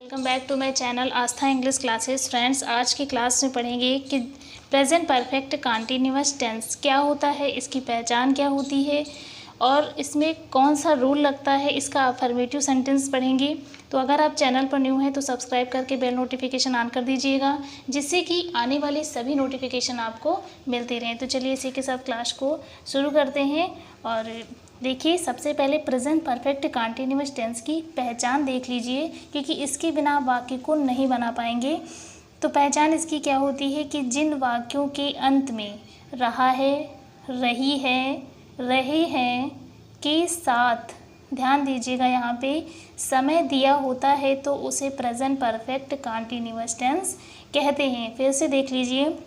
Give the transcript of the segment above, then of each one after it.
Welcome back to my channel Aastha English classes. Friends, आज की class में पढ़ेंगे कि प्रेजेंट परफेक्ट कंटीन्यूअस टेंस क्या होता है, इसकी पहचान क्या होती है और इसमें कौन सा रूल लगता है, इसका अफर्मेटिव सेंटेंस पढ़ेंगे। तो अगर आप चैनल पर न्यू हैं तो सब्सक्राइब करके बेल नोटिफिकेशन ऑन कर दीजिएगा, जिससे कि आने वाले सभी नोटिफिकेशन आपको मिलते रहें। तो चलिए इसी के साथ क्लास को शुरू करते हैं। और देखिए, सबसे पहले प्रेजेंट परफेक्ट कंटीन्यूअस टेंस की पहचान देख लीजिए, क्योंकि इसके बिना आप वाक्य को नहीं बना पाएंगे। तो पहचान इसकी क्या होती है कि जिन वाक्यों के अंत में रहा है, रही है, रहे हैं के साथ, ध्यान दीजिएगा यहाँ पे समय दिया होता है तो उसे प्रेजेंट परफेक्ट कंटीन्यूअस टेंस कहते हैं। फिर से देख लीजिए,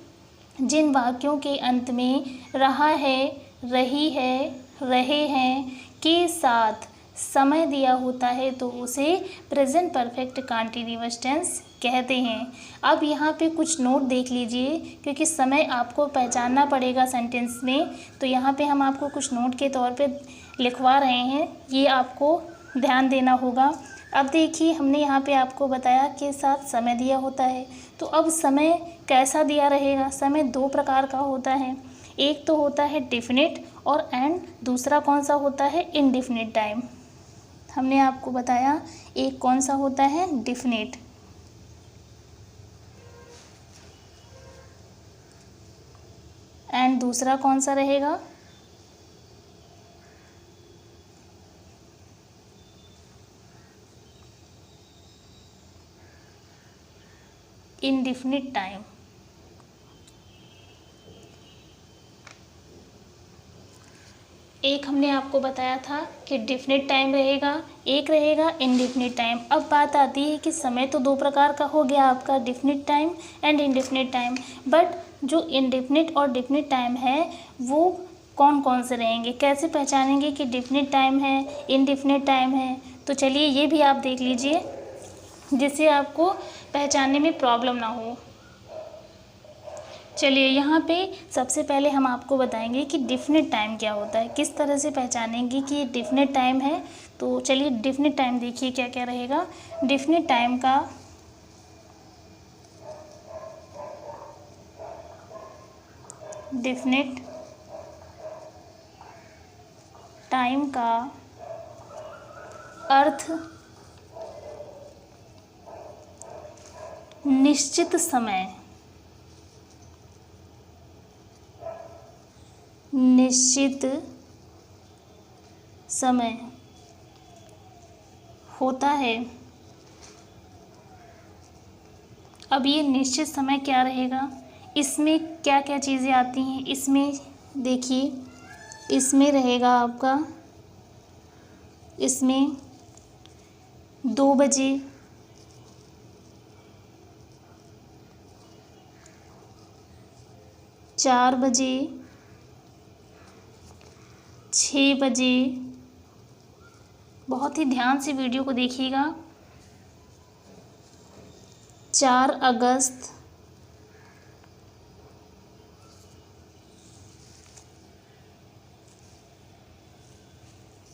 जिन वाक्यों के अंत में रहा है, रही है, रहे हैं के साथ समय दिया होता है तो उसे प्रेजेंट परफेक्ट कंटीन्यूअस टेंस कहते हैं। अब यहाँ पे कुछ नोट देख लीजिए, क्योंकि समय आपको पहचानना पड़ेगा सेंटेंस में। तो यहाँ पे हम आपको कुछ नोट के तौर पे लिखवा रहे हैं, ये आपको ध्यान देना होगा। अब देखिए, हमने यहाँ पे आपको बताया के साथ समय दिया होता है। तो अब समय कैसा दिया रहेगा? समय दो प्रकार का होता है, एक तो होता है डेफिनेट और एंड दूसरा कौन सा होता है? Indefinite time. हमने आपको बताया एक कौन सा होता है? डेफिनेट, एंड दूसरा कौन सा रहेगा? Indefinite time. एक हमने आपको बताया था कि डेफिनेट टाइम रहेगा, एक रहेगा इनडेफिनिट टाइम। अब बात आती है कि समय तो दो प्रकार का हो गया आपका, definite time and indefinite time. But जो इनडेफिनिट और डेफिनिट टाइम है वो कौन कौन से रहेंगे, कैसे पहचानेंगे कि डेफिनिट टाइम है, इनडेफिनिट टाइम है? तो चलिए ये भी आप देख लीजिए, जिससे आपको पहचानने में प्रॉब्लम ना हो। चलिए, यहाँ पे सबसे पहले हम आपको बताएंगे कि डेफिनेट टाइम क्या होता है, किस तरह से पहचानेंगे कि ये डेफिनेट टाइम है। तो चलिए, डेफिनेट टाइम देखिए क्या क्या रहेगा। डेफिनेट टाइम का अर्थ निश्चित समय, निश्चित समय होता है। अब ये निश्चित समय क्या रहेगा, इसमें क्या क्या चीज़ें आती हैं? इसमें देखिए, इसमें रहेगा आपका, इसमें 2 बजे, 4 बजे, 6 बजे। बहुत ही ध्यान से वीडियो को देखिएगा। 4 अगस्त,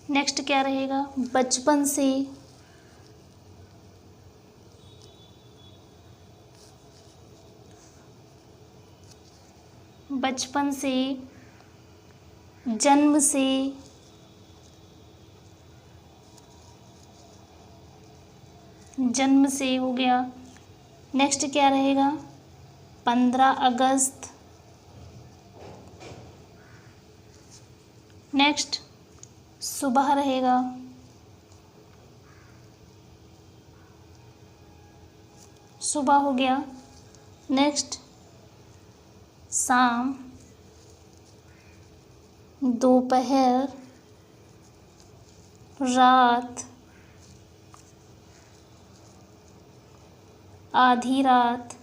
नेक्स्ट क्या रहेगा? बचपन से, बचपन से, जन्म से, जन्म से हो गया। नेक्स्ट क्या रहेगा? 15 अगस्त। नेक्स्ट सुबह रहेगा, सुबह हो गया। नेक्स्ट शाम, दोपहर, रात, आधी रात,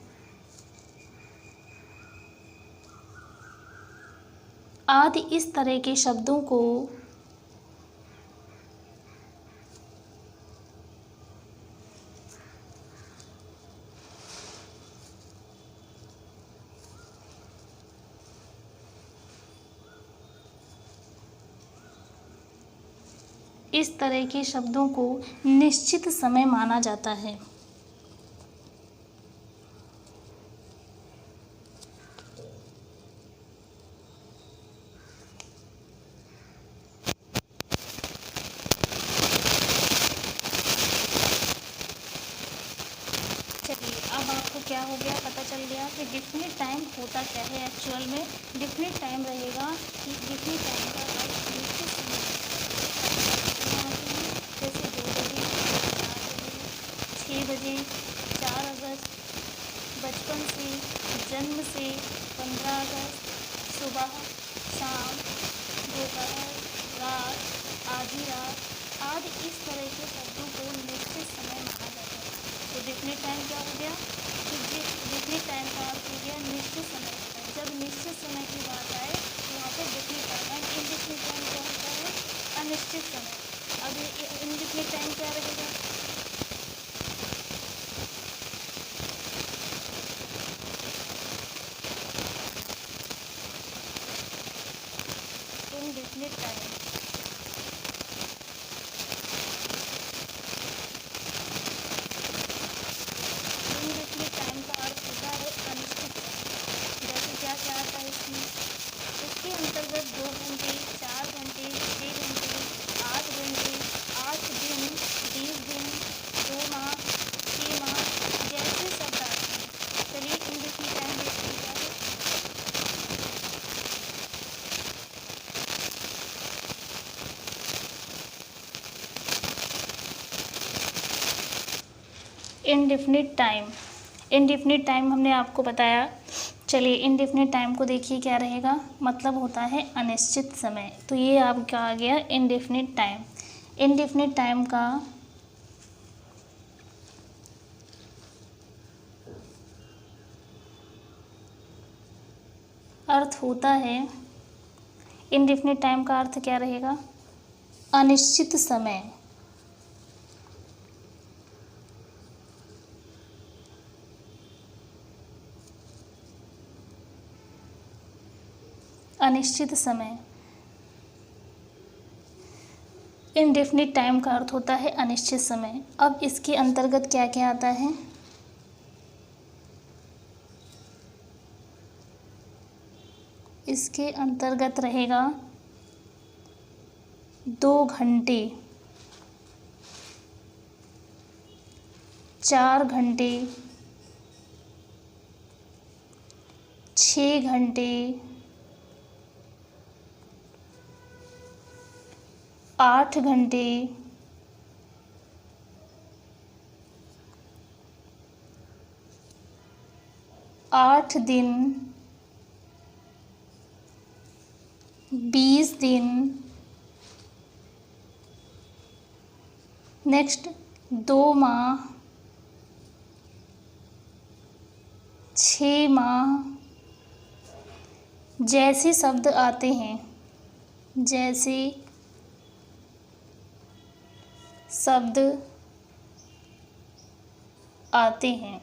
आदि इस तरह के शब्दों को इस तरह के शब्दों को निश्चित समय माना जाता है। चलिए अब आपको क्या हो गया, पता चल गया कि डिफिनिट टाइम होता क्या है। एक्चुअल में डिफिनिट टाइम रहेगा कि डिफिनिट टाइम का अर्थ निश्चित समय जैसे 2 बजे, 4 बजे, 6 बजे, 4 अगस्त, बचपन से, जन्म से, 15 अगस्त, सुबह, शाम, दोपहर, रात, आधी रात आदि इस तरह के शब्दों को निश्चित समय माना जाता है। तो डिफिनिट टाइम क्या हो गया कि डिफिनिट टाइम का अर्थ हो गया निश्चित समय। जब निश्चित समय की बात आए तो वहाँ पे definite time and indefinite time क्या होता है, अनिश्चित समय। अब इनडिफिनिट टाइम क्या रहेगा, इनडिफिनिट टाइम इनडिफिनिट टाइम का अर्थ होता है अनिश्चित समय। जैसे क्या क्या आता है इसमें, इसके अंतर्गत 2 घंटे, 4 घंटे, 6 घंटे, 8 घंटे, 8 दिन, 20 दिन, 2 माह, 6 माह जैसे शब्द आते हैं। चलिए इनडिफिनिट टाइम देखते हैं क्या है। इनडिफिनिट टाइम हमने आपको बताया। चलिए इनडिफिनिट टाइम को देखिए क्या रहेगा, मतलब होता है अनिश्चित समय। तो ये आपका आ गया इनडिफिनिट टाइम। इनडिफिनिट टाइम का अर्थ होता है, इनडिफिनिट टाइम का अर्थ क्या रहेगा, अनिश्चित समय। अनिश्चित समय। इनडेफिनिट टाइम का अर्थ होता है अनिश्चित समय। अब इसके अंतर्गत क्या क्या आता है, इसके अंतर्गत रहेगा 2 घंटे, 4 घंटे, 6 घंटे, 8 घंटे, 8 दिन, 20 दिन, नेक्स्ट 2 माह, 6 माह जैसे शब्द आते हैं, जैसे शब्द आते हैं।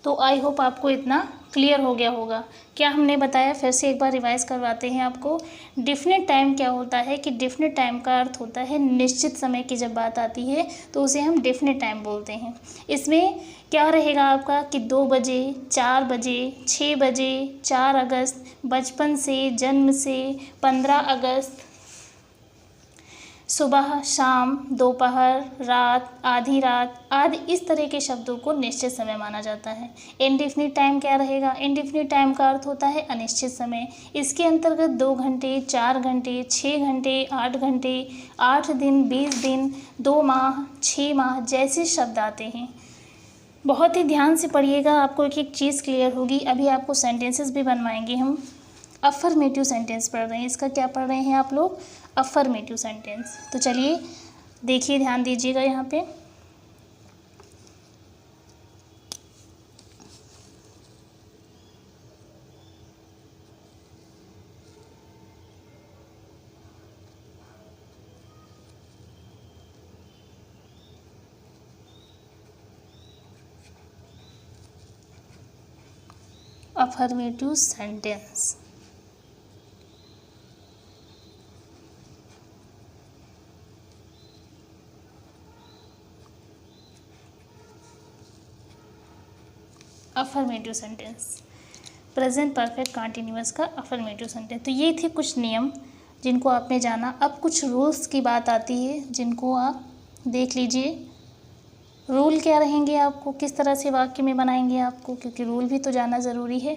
तो आई होप आपको इतना क्लियर हो गया होगा। क्या हमने बताया, फिर से एक बार रिवाइज करवाते हैं आपको। डिफिनिट टाइम क्या होता है कि डिफिनिट टाइम का अर्थ होता है निश्चित समय की जब बात आती है तो उसे हम डिफिनिट टाइम बोलते हैं। इसमें क्या रहेगा आपका कि 2 बजे, 4 बजे, 6 बजे, 4 अगस्त, बचपन से, जन्म से, 15 अगस्त, सुबह, शाम, दोपहर, रात, आधी रात आदि इस तरह के शब्दों को निश्चित समय माना जाता है। इनडिफिनिट टाइम क्या रहेगा, इनडिफिनिट टाइम का अर्थ होता है अनिश्चित समय। इसके अंतर्गत 2 घंटे, 4 घंटे, 6 घंटे, 8 घंटे, 8 दिन, 20 दिन, 2 माह, 6 माह जैसे शब्द आते हैं। बहुत ही ध्यान से पढ़िएगा, आपको एक एक चीज़ क्लियर होगी। अभी आपको सेंटेंसेस भी बनवाएंगे हम। अफर्मेटिव सेंटेंस पढ़ रहे हैं, इसका क्या पढ़ रहे हैं आप लोग, अफर्मेटिव सेंटेंस। तो चलिए देखिए, ध्यान दीजिएगा यहाँ पे। Affirmative sentence, affirmative sentence, present perfect continuous का अफर्मेटिव सेंटेंस। तो ये थे कुछ नियम जिनको आपने जाना। अब कुछ रूल्स की बात आती है जिनको आप देख लीजिए। रूल क्या रहेंगे, आपको किस तरह से वाक्य में बनाएंगे आपको, क्योंकि रूल भी तो जानना ज़रूरी है।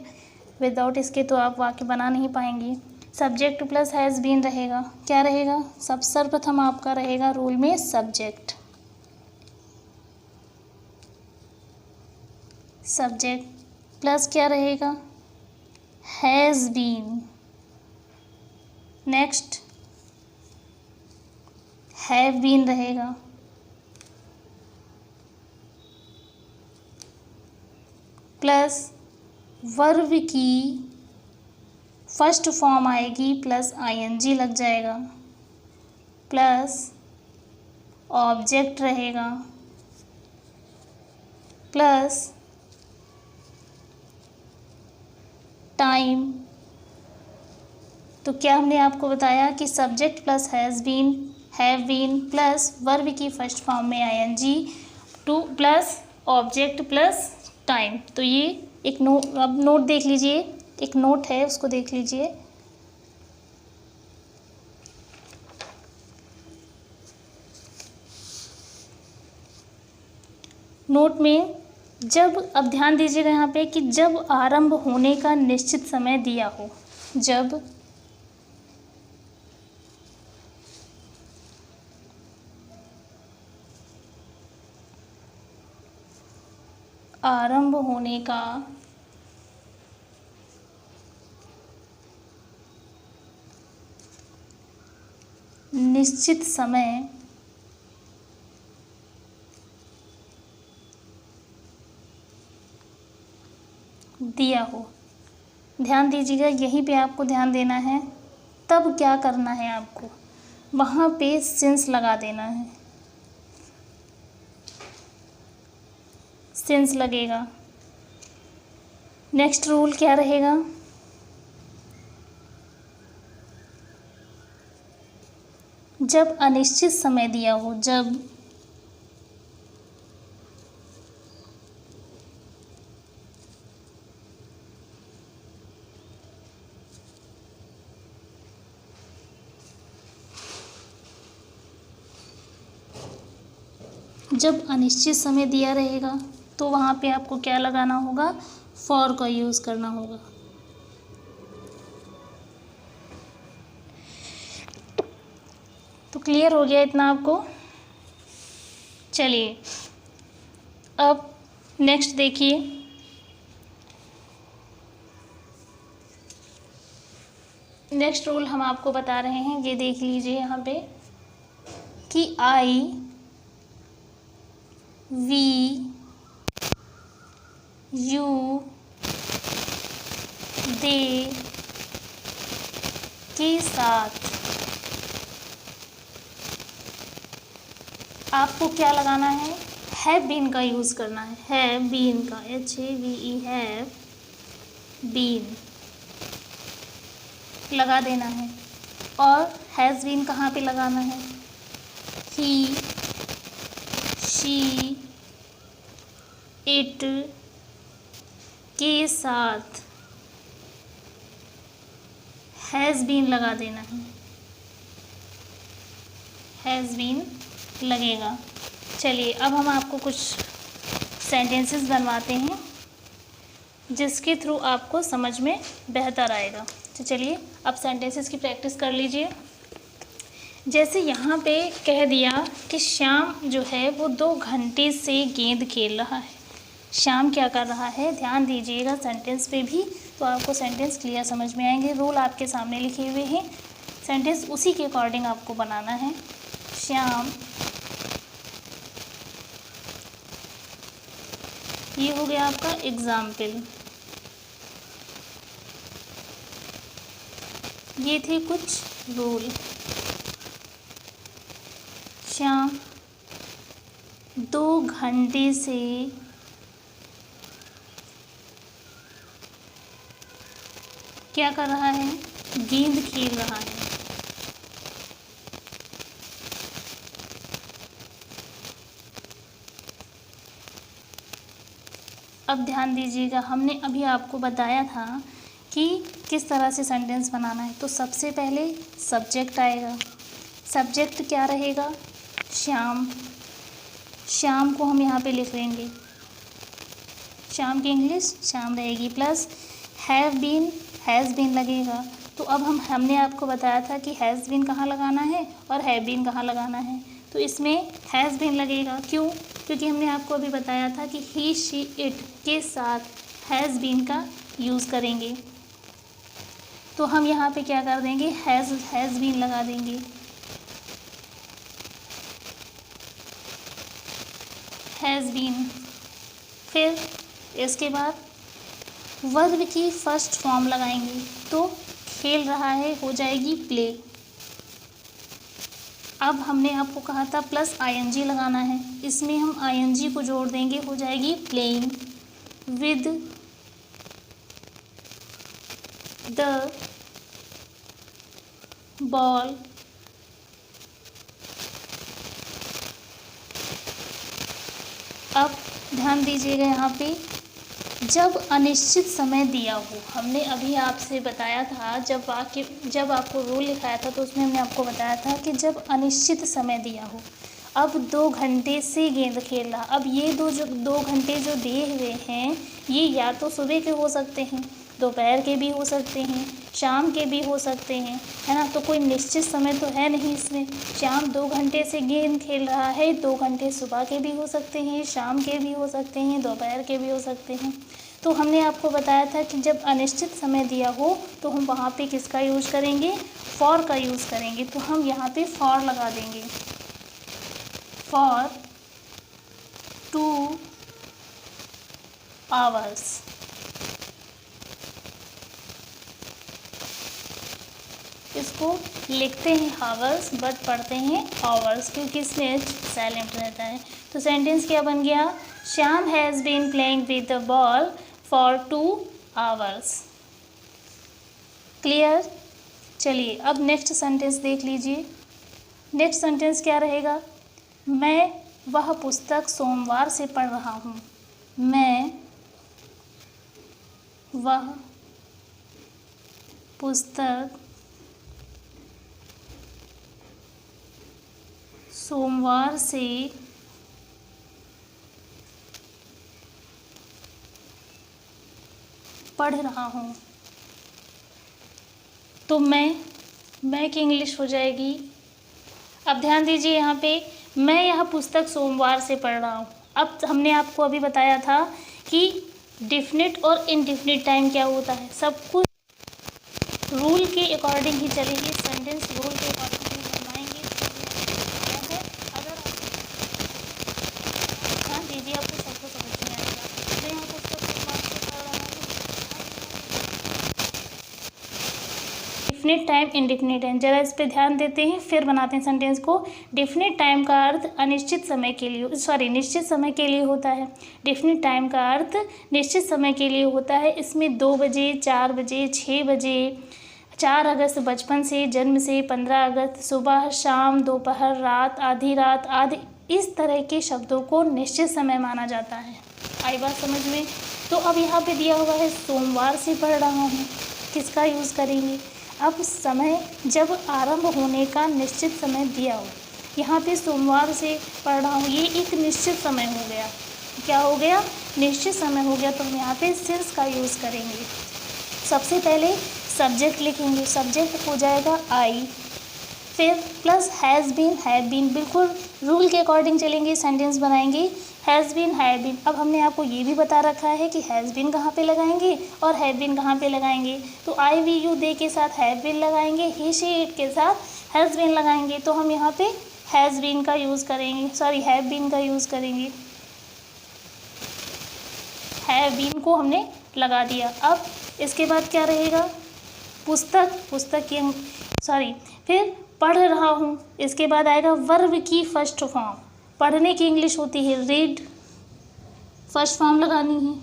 विदाउट इसके तो आप वाक्य बना नहीं पाएंगे। सब्जेक्ट प्लस हैज़ बीन रहेगा, क्या रहेगा, सर्वप्रथम आपका रहेगा रूल में सब्जेक्ट, सब्जेक्ट प्लस क्या रहेगा, has been. Next have been रहेगा, प्लस वर्ब की फर्स्ट फॉर्म आएगी प्लस आईएनजी लग जाएगा, प्लस ऑब्जेक्ट रहेगा, प्लस टाइम। तो क्या हमने आपको बताया कि subject plus has been, have been plus verb की फर्स्ट फॉर्म में I N G, to plus object plus time. तो ये एक अब नोट देख लीजिए, एक नोट है उसको देख लीजिए। नोट में जब, अब ध्यान दीजिएगा यहाँ पे कि जब आरंभ होने का निश्चित समय दिया हो, जब आरंभ होने का निश्चित समय दिया हो, ध्यान दीजिएगा, यहीं पे आपको ध्यान देना है। तब क्या करना है आपको, वहाँ पे सिंस लगा देना है, सिंस लगेगा। नेक्स्ट रूल क्या रहेगा, जब अनिश्चित समय दिया हो, जब अनिश्चित समय दिया रहेगा तो वहाँ पे आपको क्या लगाना होगा, फॉर का यूज़ करना होगा। तो क्लियर हो गया इतना आपको। चलिए अब नेक्स्ट देखिए, नेक्स्ट रूल हम आपको बता रहे हैं, ये देख लीजिए यहाँ पे कि आई, वी, यू, दे के साथ आपको क्या लगाना है, हैव बीन का यूज़ करना है, हैव बीन का, HAVE, हैव बीन लगा देना है। और हैज़ बीन कहाँ पे लगाना है, ही, शी, इट के साथ हैज़ बीन लगा देना है, हैज़ बीन लगेगा। चलिए अब हम आपको कुछ सेंटेंसेस बनवाते हैं जिसके थ्रू आपको समझ में बेहतर आएगा। तो चलिए अब सेंटेंसेस की प्रैक्टिस कर लीजिए। जैसे यहाँ पे कह दिया कि श्याम जो है वो 2 घंटे से गेंद खेल रहा है। श्याम क्या कर रहा है, ध्यान दीजिएगा सेंटेंस पे भी, तो आपको सेंटेंस क्लियर समझ में आएंगे। रूल आपके सामने लिखे हुए हैं, सेंटेंस उसी के अकॉर्डिंग आपको बनाना है। श्याम, ये हो गया आपका एग्जाम्पल। ये थे कुछ रूल। श्याम 2 घंटे से क्या कर रहा है, गेंद खेल रहा है। अब ध्यान दीजिएगा, हमने अभी आपको बताया था कि किस तरह से सेंटेंस बनाना है। तो सबसे पहले सब्जेक्ट आएगा, सब्जेक्ट क्या रहेगा, श्याम। शाम को हम यहाँ पे लिख लेंगे, शाम की इंग्लिश शाम रहेगी, plus have been, has been लगेगा। तो अब हमने आपको बताया था कि हैज़ बीन कहाँ लगाना है और हैव बीन कहाँ लगाना है, तो इसमें हैज़ बीन लगेगा। क्यों? क्योंकि हमने आपको अभी बताया था कि ही शी इट के साथ हैज़ बीन का यूज़ करेंगे। तो हम यहाँ पे क्या कर देंगे, हैज़ बीन लगा देंगे। Has been. फिर इसके बाद वर्ब की फर्स्ट फॉर्म लगाएंगे, तो खेल रहा है हो जाएगी प्ले। अब हमने आपको कहा था प्लस आईएनजी लगाना है, इसमें हम आईएनजी को जोड़ देंगे, हो जाएगी प्लेइंग विद द बॉल। अब ध्यान दीजिएगा यहाँ पे, जब अनिश्चित समय दिया हो, हमने अभी आपसे बताया था, जब आपको रूल लिखाया था तो उसमें हमने आपको बताया था कि जब अनिश्चित समय दिया हो। अब 2 घंटे से गेंद खेल रहा, अब ये 2 घंटे जो दिए हुए हैं, ये या तो सुबह के हो सकते हैं, दोपहर के भी हो सकते हैं, शाम के भी हो सकते हैं, है ना। तो कोई निश्चित समय तो है नहीं इसमें। शाम 2 घंटे से गेंद खेल रहा है, 2 घंटे सुबह के भी हो सकते हैं, शाम के भी हो सकते हैं, दोपहर के भी हो सकते हैं। तो हमने आपको बताया था कि जब अनिश्चित समय दिया हो तो हम वहाँ पे किसका यूज़ करेंगे, फॉर का यूज़ करेंगे। तो हम यहाँ पे फॉर लगा देंगे, फॉर 2 आवर्स। इसको लिखते हैं हावर्स बट पढ़ते हैं आवर्स, क्योंकि इसमें एच साइलेंट रहता है। तो सेंटेंस क्या बन गया, Shyam has been playing with the ball for 2 hours. Clear? चलिए अब नेक्स्ट सेंटेंस देख लीजिए। नेक्स्ट सेंटेंस क्या रहेगा, मैं वह पुस्तक सोमवार से पढ़ रहा हूँ। मैं वह पुस्तक सोमवार से पढ़ रहा हूँ। तो मैं की इंग्लिश हो जाएगी। अब ध्यान दीजिए यहाँ पे, मैं यह पुस्तक सोमवार से पढ़ रहा हूँ। अब हमने आपको अभी बताया था कि डिफिनिट और इनडिफिनिट टाइम क्या होता है, सब कुछ रूल के अकॉर्डिंग ही चलेंगे, सेंटेंस रूल के अकॉर्डिंग ही बनवाएंगे। अगर ध्यान दीजिए, आपको सबको समझ में आएगा। मैं यहाँ पुस्तक सोमवार से पढ़ रहा हूँ, डिफिनिट टाइम इनडिफिनिट टाइम, जरा इस पे ध्यान देते हैं, फिर बनाते हैं सेंटेंस को। डिफिनिट टाइम का अर्थ अनिश्चित समय के लिए, निश्चित समय के लिए होता है। डिफिनिट टाइम का अर्थ निश्चित समय के लिए होता है। इसमें 2 बजे, 4 बजे, 6 बजे, 4 अगस्त बचपन से, जन्म से, 15 अगस्त, सुबह, शाम, दोपहर, रात, आधी रात आदि, इस तरह के शब्दों को निश्चित समय माना जाता है। आई बात समझ में? तो अब यहाँ पे दिया हुआ है सोमवार से पढ़ रहा हूँ, किसका यूज़ करेंगे। अब समय जब आरंभ होने का निश्चित समय दिया हो, यहाँ पे सोमवार से पढ़ रहा हूँ, ये एक निश्चित समय हो गया। क्या हो गया? निश्चित समय हो गया। तो हम यहाँ पे सिंस का यूज़ करेंगे। सबसे पहले सब्जेक्ट लिखेंगे, सब्जेक्ट हो जाएगा आई, फिर plus has been, have been, बिल्कुल रूल के अकॉर्डिंग चलेंगे, सेंटेंस बनाएंगे। Has been, have been. अब हमने आपको ये भी बता रखा है कि हैज़ बीन कहाँ पे लगाएंगे और हैव बीन कहाँ पे लगाएंगे। तो आई वी यू दे के साथ हैव बीन लगाएंगे, ही शी इट के साथ हैज़ बीन लगाएंगे। तो हम यहाँ पे हैज़ बीन का यूज़ करेंगे, सॉरी हैव बीन का यूज़ करेंगे। हैव बीन को हमने लगा दिया। अब इसके बाद क्या रहेगा, पुस्तक की फिर पढ़ रहा हूँ, इसके बाद आएगा वर्ब की फर्स्ट फॉर्म। पढ़ने की इंग्लिश होती है रीड, फर्स्ट फॉर्म लगानी है।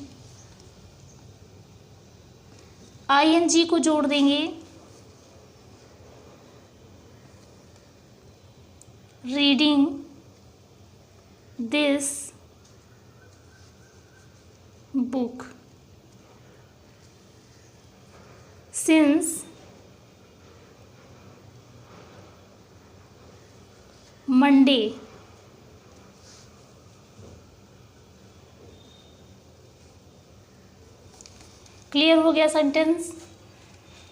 आईएनजी को जोड़ देंगे, reading this book, since Monday clear हो गया सेंटेंस।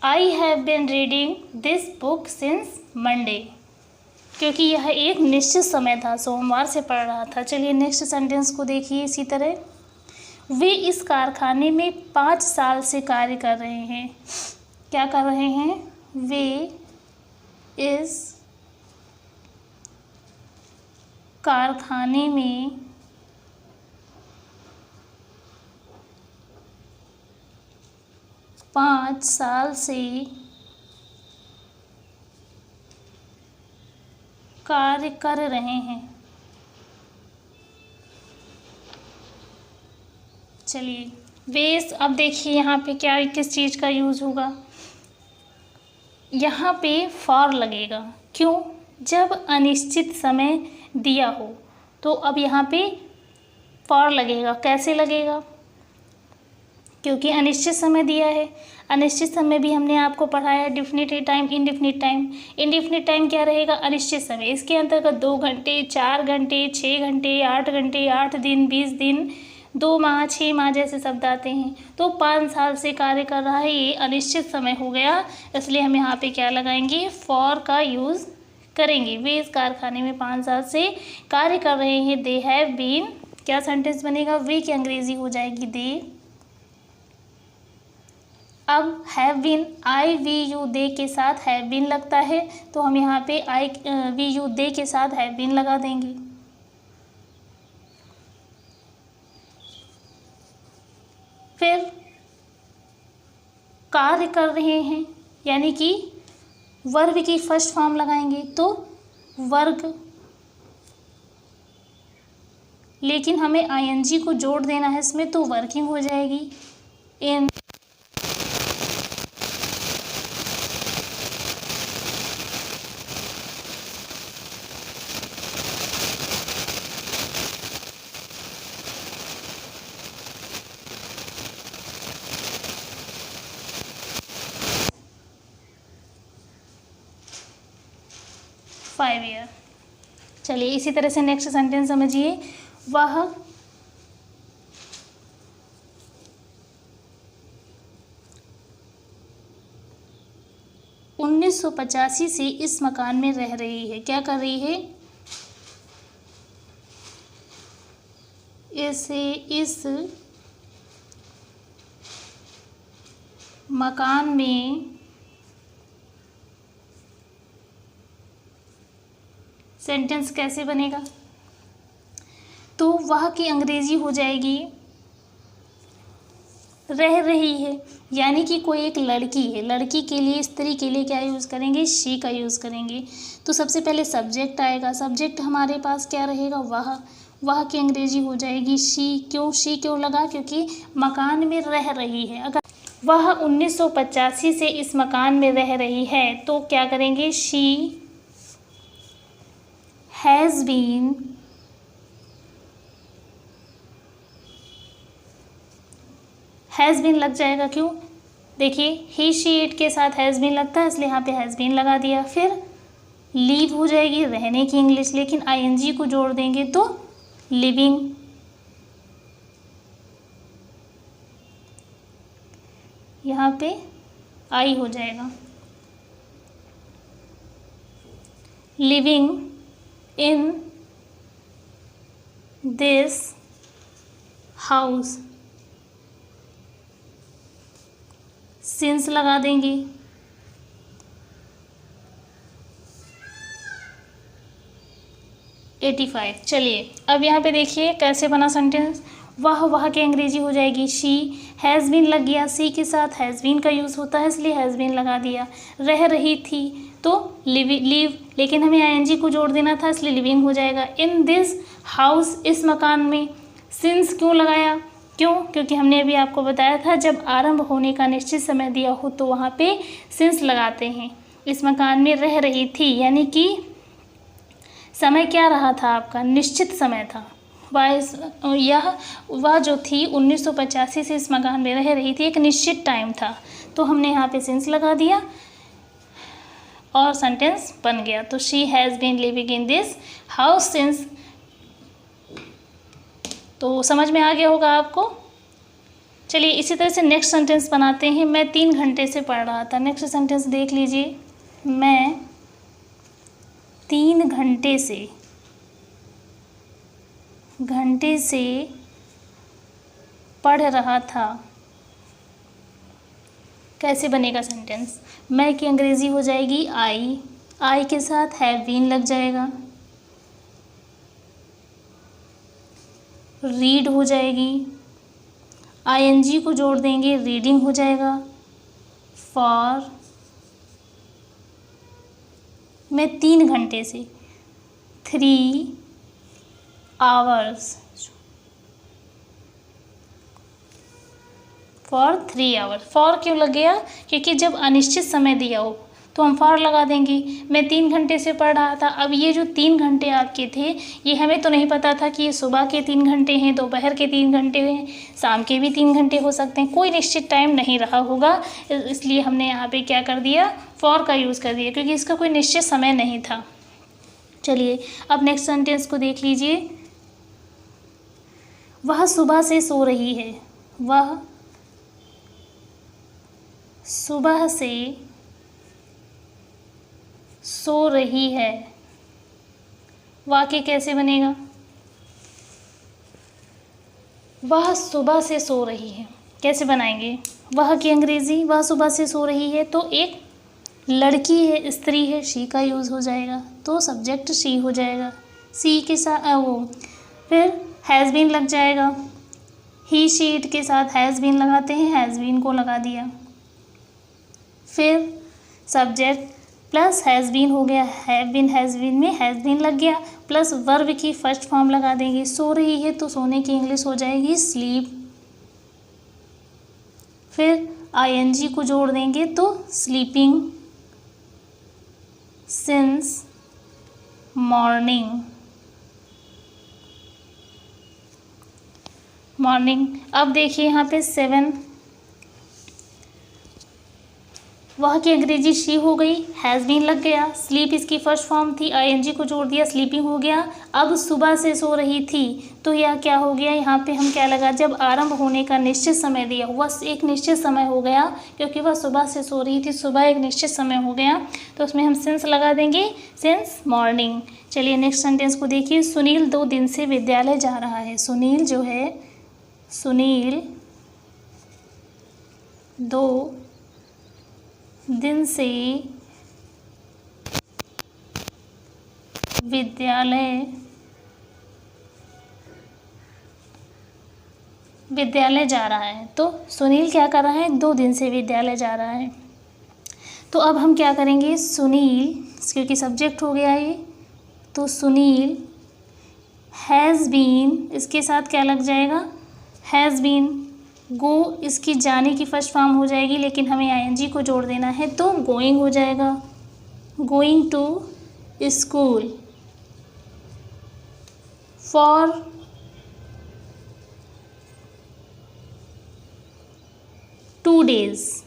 I have been reading this book since Monday, क्योंकि यह एक निश्चित समय था, सोमवार से पढ़ रहा था। चलिए नेक्स्ट सेंटेंस को देखिए इसी तरह। वे इस कारखाने में 5 साल से कार्य कर रहे हैं। क्या कर रहे हैं? वे इस कारखाने में 5 साल से कार्य कर रहे हैं। चलिए बेस, अब देखिए यहाँ पे क्या किस चीज़ का यूज़ होगा। यहाँ पे फॉर लगेगा। क्यों? जब अनिश्चित समय दिया हो तो अब यहाँ पे फॉर लगेगा। कैसे लगेगा? क्योंकि अनिश्चित समय दिया है। अनिश्चित समय भी हमने आपको पढ़ाया, definite time, indefinite time. Indefinite time क्या रहेगा? अनिश्चित समय। इसके अंतर्गत 2 घंटे, 4 घंटे, 6 घंटे, 8 घंटे, 8 दिन, 20 दिन, 2 माह, 6 माह जैसे शब्द आते हैं। तो 5 साल से कार्य कर रहा है, ये अनिश्चित समय हो गया, इसलिए हम यहाँ पे क्या लगाएंगे? फॉर का यूज़ करेंगे। वे इस कारखाने में 5 साल से कार्य कर रहे हैं। दे हैव बीन, क्या सेंटेंस बनेगा? वे की अंग्रेजी हो जाएगी दे। अब have been, I we you they के साथ हैव बीन लगता है, तो हम यहाँ पे आई वी यू दे के साथ हैव बीन लगा देंगे। फिर कार्य कर रहे हैं, यानी कि वर्ब की फर्स्ट फॉर्म लगाएंगे तो वर्ग, लेकिन हमें आईएनजी को जोड़ देना है इसमें, तो वर्किंग हो जाएगी। इन 5 ईयर। चलिए इसी तरह से नेक्स्ट सेंटेंस समझिए। वह 1985 से इस मकान में रह रही है। क्या कर रही है? इस मकान में सेंटेंस कैसे बनेगा? तो वह की अंग्रेजी हो जाएगी रह रही है, यानी कि कोई एक लड़की है। लड़की के लिए, स्त्री के लिए क्या यूज़ करेंगे? शी का यूज़ करेंगे। तो सबसे पहले सब्जेक्ट आएगा। सब्जेक्ट हमारे पास क्या रहेगा? वह की अंग्रेजी हो जाएगी शी। क्यों शी क्यों लगा? क्योंकि मकान में रह रही है। अगर वह 1985 से इस मकान में रह रही है तो क्या करेंगे? शी हैज़ बीन लग जाएगा। क्यों? देखिए ही शी इट के साथ हैज़ बीन लगता है, इसलिए यहाँ पे हैज़ बीन लगा दिया। फिर लीव हो जाएगी, रहने की इंग्लिश, लेकिन आईएनजी को जोड़ देंगे तो लिविंग। यहाँ पे आई हो जाएगा। Living in this house, since लगा देंगे। $85। चलिए अब यहाँ पे देखिए कैसे बना सेंटेंस। वह की अंग्रेजी हो जाएगी शी। हैज़ बीन लग गया, सी के साथ हैज़ बीन का यूज़ होता है, इसलिए हैज़ बीन लगा दिया। रह रही थी तो लीव, लेकिन हमें आईएनजी को जोड़ देना था, इसलिए लिविंग हो जाएगा। इन दिस हाउस, इस मकान में। सिंस क्यों लगाया? क्यों? क्योंकि हमने अभी आपको बताया था जब आरंभ होने का निश्चित समय दिया हो तो वहाँ पे सिंस लगाते हैं। इस मकान में रह रही थी, यानी कि समय क्या रहा था आपका? निश्चित समय था। वह जो थी 1985 से इस मकान में रह रही थी, एक निश्चित टाइम था, तो हमने यहाँ पे सिंस लगा दिया और सेंटेंस बन गया। तो she has been living in this house since. तो समझ में आ गया होगा आपको। चलिए इसी तरह से नेक्स्ट सेंटेंस बनाते हैं। मैं 3 घंटे से पढ़ रहा था। नेक्स्ट सेंटेंस देख लीजिए। मैं 3 घंटे से पढ़ रहा था। कैसे बनेगा सेंटेंस? मैं की अंग्रेज़ी हो जाएगी आई के साथ हैव बीन लग जाएगा। रीड हो जाएगी, आईएनजी को जोड़ देंगे, रीडिंग हो जाएगा। फॉर मैं 3 घंटे से 3 आवर्स फॉर 3 आवर। फॉर क्यों लग गया? क्योंकि जब अनिश्चित समय दिया हो तो हम फॉर लगा देंगे। मैं 3 घंटे से पढ़ रहा था। अब ये जो 3 घंटे आपके थे, ये हमें तो नहीं पता था कि ये सुबह के 3 घंटे हैं, दोपहर के 3 घंटे हैं, शाम के भी 3 घंटे हो सकते हैं। कोई निश्चित टाइम नहीं रहा होगा, इसलिए हमने यहाँ पे क्या कर दिया? फॉर का यूज़ कर दिया, क्योंकि इसका कोई निश्चित समय नहीं था। चलिए अब नेक्स्ट सेंटेंस को देख लीजिए। वह सुबह से सो रही है। वह सुबह से सो रही है। वाक्य कैसे बनेगा? वह सुबह से सो रही है। कैसे बनाएंगे? वह की अंग्रेज़ी, वह सुबह से सो रही है, तो एक लड़की है, स्त्री है, शी का यूज़ हो जाएगा, तो सब्जेक्ट शी हो जाएगा। सी के साथ फिर हैज़ बीन लग जाएगा। ही शी इट के साथ हैज़ बीन लगाते हैं, हैज़ बीन को लगा दिया। फिर सब्जेक्ट प्लस हैज़ बीन हो गया, हैव बीन हैज़ बीन में हैज़ बीन लग गया, प्लस वर्ब की फर्स्ट फॉर्म लगा देंगे। सो रही है तो सोने की इंग्लिश हो जाएगी स्लीप। फिर आईएनजी को जोड़ देंगे तो स्लीपिंग सिंस मॉर्निंग। अब देखिए यहाँ पे 7, वह की अंग्रेजी शी हो गई, हैज़ बीन लग गया, स्लीप इसकी फर्स्ट फॉर्म थी, आईएनजी को जोड़ दिया, स्लीपिंग हो गया। अब सुबह से सो रही थी, तो यह क्या हो गया? यहाँ पे हम क्या लगा? जब आरंभ होने का निश्चित समय दिया हुआ, एक निश्चित समय हो गया, क्योंकि वह सुबह से सो रही थी, सुबह एक निश्चित समय हो गया, तो उसमें हम सिंस लगा देंगे, सिंस मॉर्निंग। चलिए नेक्स्ट सेंटेंस को देखिए। सुनील 2 दिन से विद्यालय जा रहा है। सुनील जो है, सुनील 2 दिन से विद्यालय जा रहा है। तो सुनील क्या कर रहा है? 2 दिन से विद्यालय जा रहा है। तो अब हम क्या करेंगे? सुनील, क्योंकि सब्जेक्ट हो गया ये, तो सुनील हैज़ बीन, इसके साथ क्या लग जाएगा? Has been. गो इसकी जाने की फर्स्ट फॉर्म हो जाएगी, लेकिन हमें आईएनजी को जोड़ देना है, तो गोइंग हो जाएगा, going to school. For 2 days।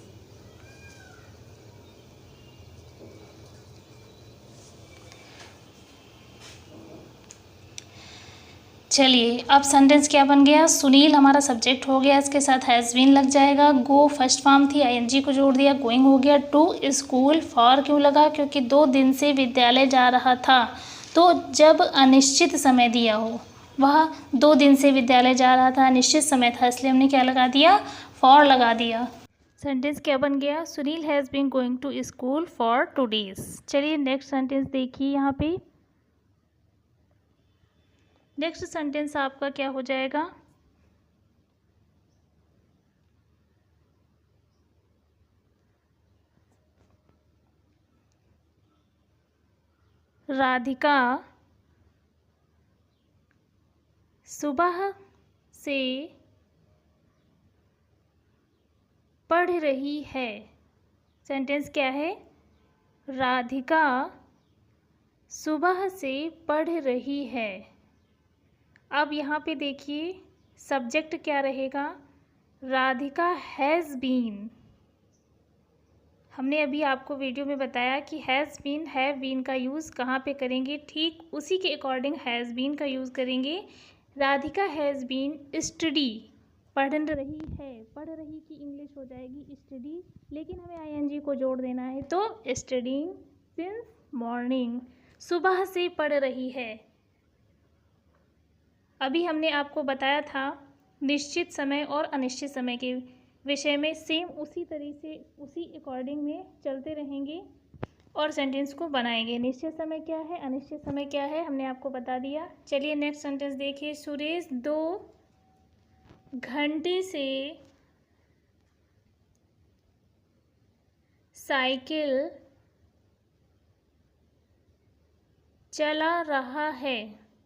चलिए अब सेंटेंस क्या बन गया? सुनील हमारा सब्जेक्ट हो गया, इसके साथ हैज़ बीन लग जाएगा, गो फर्स्ट फॉर्म थी, आईएनजी को जोड़ दिया, गोइंग हो गया, टू स्कूल। फॉर क्यों लगा? क्योंकि 2 दिन से विद्यालय जा रहा था। तो जब अनिश्चित समय दिया हो, वह 2 दिन से विद्यालय जा रहा था, अनिश्चित समय था, इसलिए हमने क्या लगा दिया? फॉर लगा दिया। सेंटेंस क्या बन गया? Sunil has been going to school for 2 days। चलिए नेक्स्ट सेंटेंस देखिए। यहाँ पे नेक्स्ट सेंटेंस आपका क्या हो जाएगा? राधिका सुबह से पढ़ रही है। सेंटेंस क्या है? राधिका सुबह से पढ़ रही है। अब यहाँ पे देखिए सब्जेक्ट क्या रहेगा? Radhika has been. हमने अभी आपको वीडियो में बताया कि हैज़ बीन, हैव बीन का यूज़ कहाँ पे करेंगे, ठीक उसी के अकॉर्डिंग हैज़ बीन का यूज़ करेंगे। राधिका हैज़ बीन स्टडी, पढ़ रही की इंग्लिश हो जाएगी स्टडी, लेकिन हमें आईएनजी को जोड़ देना है, तो स्टडीइंग सिंस मॉर्निंग, सुबह से पढ़ रही है। अभी हमने आपको बताया था निश्चित समय और अनिश्चित समय के विषय में, सेम उसी तरीके से उसी अकॉर्डिंग में चलते रहेंगे और सेंटेंस को बनाएंगे। निश्चित समय क्या है, अनिश्चित समय क्या है, हमने आपको बता दिया। चलिए नेक्स्ट सेंटेंस देखिए। सुरेश 2 घंटे से साइकिल चला रहा है।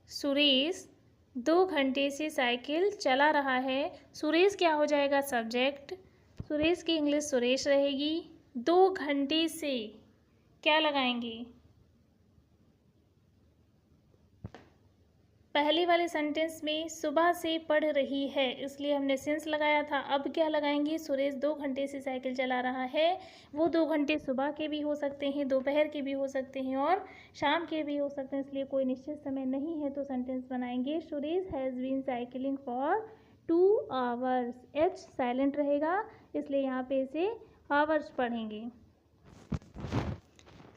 सुरेश 2 घंटे से साइकिल चला रहा है। सुरेश क्या हो जाएगा, सब्जेक्ट। सुरेश की इंग्लिश सुरेश रहेगी। 2 घंटे से क्या लगाएंगे, पहले वाले सेंटेंस में सुबह से पढ़ रही है, इसलिए हमने सिंस लगाया था। अब क्या लगाएंगे, सुरेश 2 घंटे से साइकिल चला रहा है। वो 2 घंटे सुबह के भी हो सकते हैं, दोपहर के भी हो सकते हैं और शाम के भी हो सकते हैं, इसलिए कोई निश्चित समय नहीं है। तो सेंटेंस बनाएंगे Suresh has been cycling for 2 hours. H silent रहेगा, इसलिए यहाँ पे इसे आवर्स पढ़ेंगे।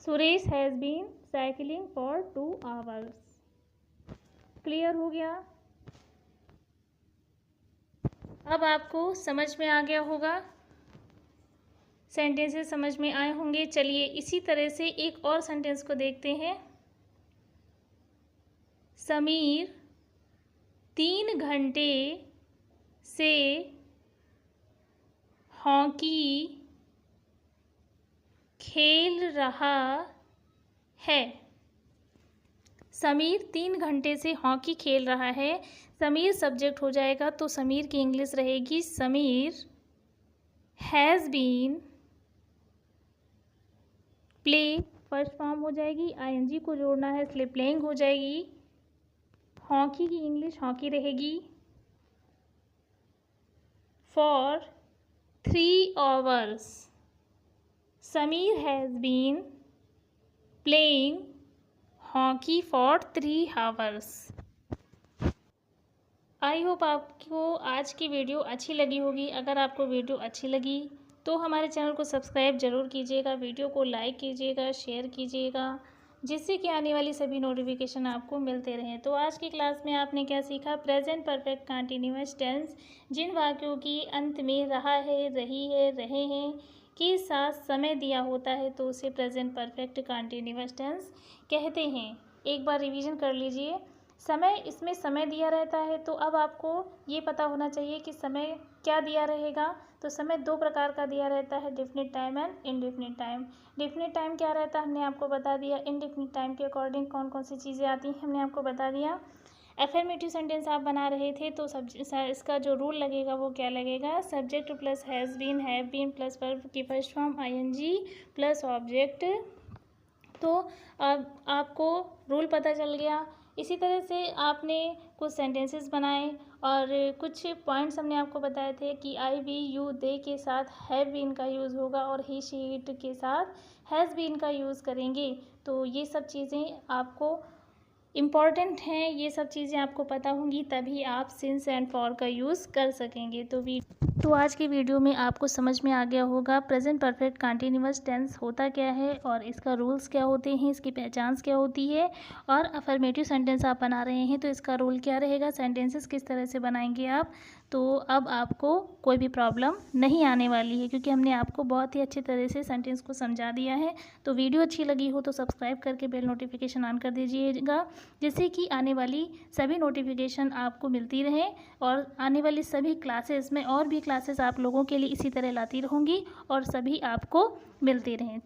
Suresh has been cycling for 2 hours. Clear हो गया। अब आपको समझ में आ गया होगा, सेंटेंसेस समझ में आए होंगे। चलिए इसी तरह से एक और सेंटेंस को देखते हैं। समीर 3 घंटे से हॉकी खेल रहा है। समीर 3 घंटे से हॉकी खेल रहा है। समीर सब्जेक्ट हो जाएगा, तो समीर की इंग्लिश रहेगी Sameer has been, play first form हो जाएगी, आईएनजी को जोड़ना है इसलिए प्लेइंग हो जाएगी। हॉकी की इंग्लिश हॉकी रहेगी। For 3 hours Sameer has been playing hockey for 3 hours. I hope आपको आज की वीडियो अच्छी लगी होगी। अगर आपको वीडियो अच्छी लगी तो हमारे चैनल को सब्सक्राइब जरूर कीजिएगा, वीडियो को लाइक कीजिएगा, शेयर कीजिएगा, जिससे कि आने वाली सभी नोटिफिकेशन आपको मिलते रहें। तो आज की क्लास में आपने क्या सीखा, प्रेजेंट परफेक्ट कंटीन्यूअस टेंस, जिन वाक्यों की अंत में रहा है, रही है, रहे हैं के साथ समय दिया होता है तो उसे प्रेजेंट परफेक्ट कंटीन्यूअस टेंस कहते हैं। एक बार रिवीजन कर लीजिए। समय, इसमें समय दिया रहता है, तो अब आपको ये पता होना चाहिए कि समय क्या दिया रहेगा। तो समय 2 प्रकार का दिया रहता है, definite time and indefinite time. Definite time क्या रहता है हमने आपको बता दिया। इनडेफिनिट टाइम के अकॉर्डिंग कौन कौन सी चीज़ें आती हैं हमने आपको बता दिया। एफर्मेटिव सेंटेंस आप बना रहे थे तो इसका जो रूल लगेगा वो क्या लगेगा, subject plus has been, have been plus verb की first form ING plus object. तो अब आपको रूल पता चल गया। इसी तरह से आपने कुछ सेंटेंसेस बनाए और कुछ पॉइंट्स हमने आपको बताए थे कि आई, वी, यू, दे के साथ हैव बीन का यूज़ होगा और ही, शी, इट के साथ हैज़ बीन का यूज़ करेंगे। तो ये सब चीज़ें आपको इम्पॉर्टेंट हैं, ये सब चीज़ें आपको पता होंगी, तभी आप सिंस एंड फॉर का यूज़ कर सकेंगे। तो आज की वीडियो में आपको समझ में आ गया होगा प्रेजेंट परफेक्ट कंटीन्यूअस टेंस होता क्या है और इसका रूल्स क्या होते हैं, इसकी पहचान क्या होती है, और अफर्मेटिव सेंटेंस आप बना रहे हैं तो इसका रूल क्या रहेगा, सेंटेंसेस किस तरह से बनाएंगे आप। तो अब आपको कोई भी प्रॉब्लम नहीं आने वाली है, क्योंकि हमने आपको बहुत ही अच्छी तरह से सेंटेंस को समझा दिया है। तो वीडियो अच्छी लगी हो तो सब्सक्राइब करके बेल नोटिफिकेशन ऑन कर दीजिएगा, जिससे कि आने वाली सभी नोटिफिकेशन आपको मिलती रहें और आने वाली सभी क्लासेस में और भी क्लासेस आप लोगों के लिए इसी तरह लाती रहूँगी और सभी आपको मिलती रहें।